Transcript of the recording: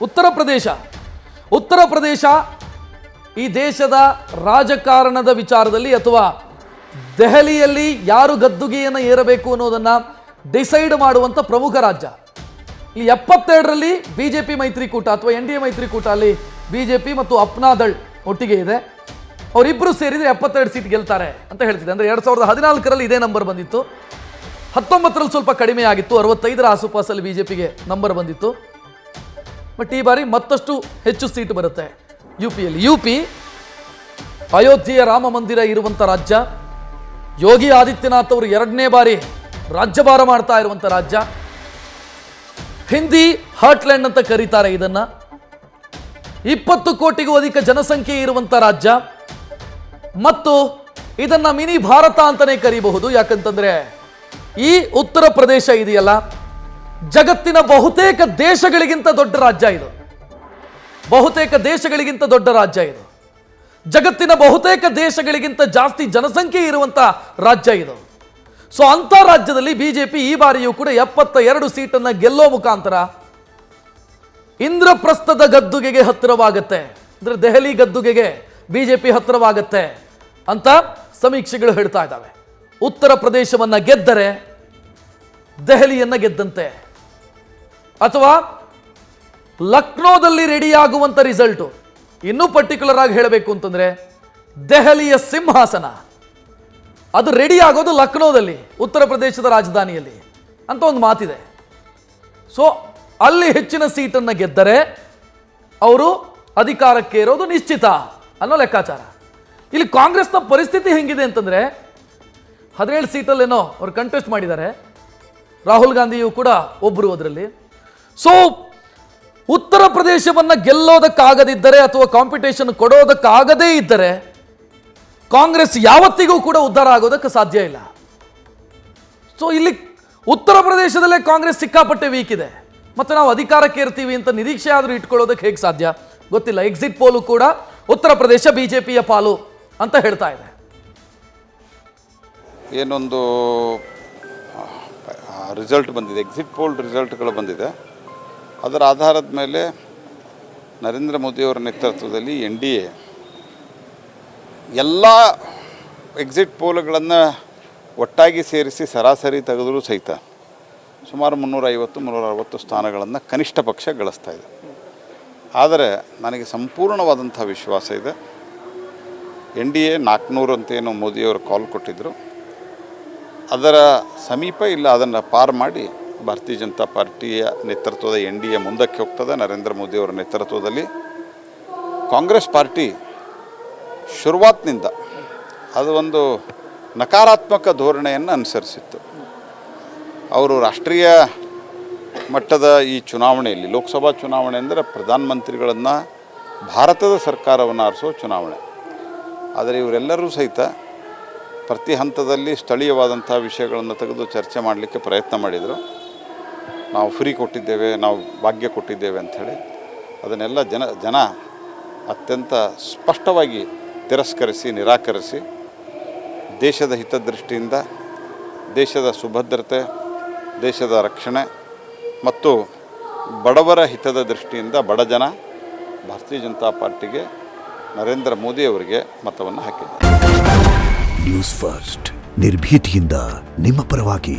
ಉತ್ತರ ಪ್ರದೇಶ ಈ ದೇಶದ ರಾಜಕಾರಣದ ವಿಚಾರದಲ್ಲಿ ಅಥವಾ ದೆಹಲಿಯಲ್ಲಿ ಯಾರು ಗದ್ದುಗೆಯನ್ನು ಏರಬೇಕು ಅನ್ನೋದನ್ನು ಡಿಸೈಡ್ ಮಾಡುವಂಥ ಪ್ರಮುಖ ರಾಜ್ಯ. ಈ 72ರಲ್ಲಿ ಬಿಜೆಪಿ ಮೈತ್ರಿಕೂಟ ಅಥವಾ NDA ಮೈತ್ರಿಕೂಟ, ಅಲ್ಲಿ ಬಿಜೆಪಿ ಮತ್ತು ಅಪ್ನಾದಳ್ ಒಟ್ಟಿಗೆ ಇದೆ. ಅವರಿಬ್ಬರು ಸೇರಿದರೆ 72 ಸೀಟ್ ಗೆಲ್ತಾರೆ ಅಂತ ಹೇಳ್ತಿದೆ. ಅಂದರೆ 2014ರಲ್ಲಿ ಇದೇ ನಂಬರ್ ಬಂದಿತ್ತು, 19ರಲ್ಲಿ ಸ್ವಲ್ಪ ಕಡಿಮೆ ಆಗಿತ್ತು, 65ರ ಆಸುಪಾಸಲ್ಲಿ ಬಿಜೆಪಿಗೆ ನಂಬರ್ ಬಂದಿತ್ತು. ಬಟ್ ಈ ಬಾರಿ ಮತ್ತಷ್ಟು ಹೆಚ್ಚು ಸೀಟ್ ಬರುತ್ತೆ ಯುಪಿಯಲ್ಲಿ. ಯುಪಿ ಅಯೋಧ್ಯೆಯ ರಾಮ ಮಂದಿರ ಇರುವಂಥ ರಾಜ್ಯ, ಯೋಗಿ ಆದಿತ್ಯನಾಥ್ ಅವರು 2ನೇ ಬಾರಿ ರಾಜ್ಯಭಾರ ಮಾಡ್ತಾ ಇರುವಂಥ ರಾಜ್ಯ, ಹಿಂದಿ ಹಾರ್ಟ್ಲ್ಯಾಂಡ್ ಅಂತ ಕರೀತಾರೆ ಇದನ್ನ. 20 ಕೋಟಿಗೂ ಅಧಿಕ ಜನಸಂಖ್ಯೆ ಇರುವಂಥ ರಾಜ್ಯ ಮತ್ತು ಇದನ್ನ ಮಿನಿ ಭಾರತ ಅಂತಾನೆ ಕರೀಬಹುದು. ಯಾಕಂತಂದ್ರೆ ಈ ಉತ್ತರ ಪ್ರದೇಶ ಇದೆಯಲ್ಲ, ಜಗತ್ತಿನ ಬಹುತೇಕ ದೇಶಗಳಿಗಿಂತ ದೊಡ್ಡ ರಾಜ್ಯ ಇದು. ಜಗತ್ತಿನ ಬಹುತೇಕ ದೇಶಗಳಿಗಿಂತ ಜಾಸ್ತಿ ಜನಸಂಖ್ಯೆ ಇರುವಂತ ರಾಜ್ಯ ಇದು. ಸೊ ಅಂತ ರಾಜ್ಯದಲ್ಲಿ ಬಿಜೆಪಿ ಈ ಬಾರಿಯೂ ಕೂಡ 72 ಸೀಟನ್ನು ಗೆಲ್ಲೋ ಮುಖಾಂತರ ಇಂದ್ರಪ್ರಸ್ಥದ ಗದ್ದುಗೆಗೆ ಹತ್ತಿರವಾಗುತ್ತೆ. ಅಂದ್ರೆ ದೆಹಲಿ ಗದ್ದುಗೆಗೆ ಬಿಜೆಪಿ ಹತ್ತಿರವಾಗುತ್ತೆ ಅಂತ ಸಮೀಕ್ಷೆಗಳು ಹೇಳ್ತಾ ಇದ್ದಾವೆ. ಉತ್ತರ ಪ್ರದೇಶವನ್ನ ಗೆದ್ದರೆ ದೆಹಲಿಯನ್ನ ಗೆದ್ದಂತೆ, ಅಥವಾ ಲಕ್ನೋದಲ್ಲಿ ರೆಡಿಯಾಗುವಂಥ ರಿಸಲ್ಟು, ಇನ್ನೂ ಪರ್ಟಿಕ್ಯುಲರ್ ಆಗಿ ಹೇಳಬೇಕು ಅಂತಂದ್ರೆ ದೆಹಲಿಯ ಸಿಂಹಾಸನ ಅದು ರೆಡಿ ಆಗೋದು ಲಕ್ನೋದಲ್ಲಿ, ಉತ್ತರ ಪ್ರದೇಶದ ರಾಜಧಾನಿಯಲ್ಲಿ ಅಂತ ಒಂದು ಮಾತಿದೆ. ಸೊ ಅಲ್ಲಿ ಹೆಚ್ಚಿನ ಸೀಟನ್ನು ಗೆದ್ದರೆ ಅವರು ಅಧಿಕಾರಕ್ಕೆ ಇರೋದು ನಿಶ್ಚಿತ ಅನ್ನೋ ಲೆಕ್ಕಾಚಾರ. ಇಲ್ಲಿ ಕಾಂಗ್ರೆಸ್ನ ಪರಿಸ್ಥಿತಿ ಹೆಂಗಿದೆ ಅಂತಂದ್ರೆ 17 ಸೀಟಲ್ಲೇನೋ ಅವರು ಕಂಟೆಸ್ಟ್ ಮಾಡಿದ್ದಾರೆ, ರಾಹುಲ್ ಗಾಂಧಿಯು ಕೂಡ ಒಬ್ಬರು ಅದರಲ್ಲಿ. ಸೊ ಉತ್ತರ ಪ್ರದೇಶವನ್ನು ಗೆಲ್ಲೋದಕ್ಕಾಗದಿದ್ದರೆ ಅಥವಾ ಕಾಂಪಿಟೇಷನ್ ಕೊಡೋದಕ್ಕಾಗದೇ ಇದ್ದರೆ ಕಾಂಗ್ರೆಸ್ ಯಾವತ್ತಿಗೂ ಕೂಡ ಉದ್ಧಾರ ಆಗೋದಕ್ಕೆ ಸಾಧ್ಯ ಇಲ್ಲ. ಸೊ ಇಲ್ಲಿ ಉತ್ತರ ಪ್ರದೇಶದಲ್ಲೇ ಕಾಂಗ್ರೆಸ್ ಸಿಕ್ಕಾಪಟ್ಟೆ ವೀಕ್ ಇದೆ. ಮತ್ತು ನಾವು ಅಧಿಕಾರಕ್ಕೆ ಇರ್ತೀವಿ ಅಂತ ನಿರೀಕ್ಷೆ ಆದರೂ ಇಟ್ಕೊಳ್ಳೋದಕ್ಕೆ ಹೇಗೆ ಸಾಧ್ಯ ಗೊತ್ತಿಲ್ಲ. ಎಕ್ಸಿಟ್ ಪೋಲು ಕೂಡ ಉತ್ತರ ಪ್ರದೇಶ ಬಿಜೆಪಿಯ ಪಾಲು ಅಂತ ಹೇಳ್ತಾ ಇದೆ. ಏನೊಂದು ರಿಸಲ್ಟ್ ಬಂದಿದೆ, ಎಕ್ಸಿಟ್ ಪೋಲ್ ರಿಸಲ್ಟ್ಗಳು ಬಂದಿದೆ. ಅದರ ಆಧಾರದ ಮೇಲೆ ನರೇಂದ್ರ ಮೋದಿಯವರ ನೇತೃತ್ವದಲ್ಲಿ NDA ಎಲ್ಲ ಎಕ್ಸಿಟ್ ಪೋಲ್ಗಳನ್ನು ಒಟ್ಟಾಗಿ ಸೇರಿಸಿ ಸರಾಸರಿ ತೆಗೆದರೂ ಸಹಿತ ಸುಮಾರು 350-360 ಸ್ಥಾನಗಳನ್ನು ಕನಿಷ್ಠ ಪಕ್ಷ ಗಳಿಸ್ತಾ ಇದೆ. ಆದರೆ ನನಗೆ ಸಂಪೂರ್ಣವಾದಂಥ ವಿಶ್ವಾಸ ಇದೆ, NDA 400 ಅಂತೇನು ಮೋದಿಯವರು ಕಾಲ್ ಕೊಟ್ಟಿದ್ದರು, ಅದರ ಸಮೀಪ ಇಲ್ಲ, ಅದನ್ನು ಪಾರು ಮಾಡಿ ಭಾರತೀಯ ಜನತಾ ಪಾರ್ಟಿಯ ನೇತೃತ್ವದ NDA ಮುಂದಕ್ಕೆ ಹೋಗ್ತದೆ. ನರೇಂದ್ರ ಮೋದಿಯವರ ನೇತೃತ್ವದಲ್ಲಿ ಕಾಂಗ್ರೆಸ್ ಪಾರ್ಟಿ ಶುರುವಾತ್ನಿಂದ ಅದು ಒಂದು ನಕಾರಾತ್ಮಕ ಧೋರಣೆಯನ್ನು ಅನುಸರಿಸಿತ್ತು. ಅವರು ರಾಷ್ಟ್ರೀಯ ಮಟ್ಟದ ಈ ಚುನಾವಣೆಯಲ್ಲಿ, ಲೋಕಸಭಾ ಚುನಾವಣೆ ಅಂದರೆ ಪ್ರಧಾನಮಂತ್ರಿಗಳನ್ನು ಭಾರತದ ಸರ್ಕಾರವನ್ನು ಆರಿಸೋ ಚುನಾವಣೆ. ಆದರೆ ಇವರೆಲ್ಲರೂ ಸಹಿತ ಪ್ರತಿ ಹಂತದಲ್ಲಿ ಸ್ಥಳೀಯವಾದಂಥ ವಿಷಯಗಳನ್ನು ತೆಗೆದು ಚರ್ಚೆ ಮಾಡಲಿಕ್ಕೆ ಪ್ರಯತ್ನ ಮಾಡಿದರು. ನಾವು ಫ್ರೀ ಕೊಟ್ಟಿದ್ದೇವೆ, ನಾವು ಭಾಗ್ಯ ಕೊಟ್ಟಿದ್ದೇವೆ ಅಂಥೇಳಿ ಅದನ್ನೆಲ್ಲ ಜನ ಅತ್ಯಂತ ಸ್ಪಷ್ಟವಾಗಿ ತಿರಸ್ಕರಿಸಿ, ನಿರಾಕರಿಸಿ, ದೇಶದ ಹಿತದೃಷ್ಟಿಯಿಂದ, ದೇಶದ ಸುಭದ್ರತೆ, ದೇಶದ ರಕ್ಷಣೆ ಮತ್ತು ಬಡವರ ಹಿತದ ದೃಷ್ಟಿಯಿಂದ ಬಡ ಜನ ಭಾರತೀಯ ಜನತಾ ಪಾರ್ಟಿಗೆ, ನರೇಂದ್ರ ಮೋದಿ ಅವರಿಗೆ ಮತವನ್ನು ಹಾಕಿದ್ದಾರೆ. ನ್ಯೂಸ್ ಫಸ್ಟ್, ನಿರ್ಭೀತಿಯಿಂದ ನಿಮ್ಮ ಪರವಾಗಿ.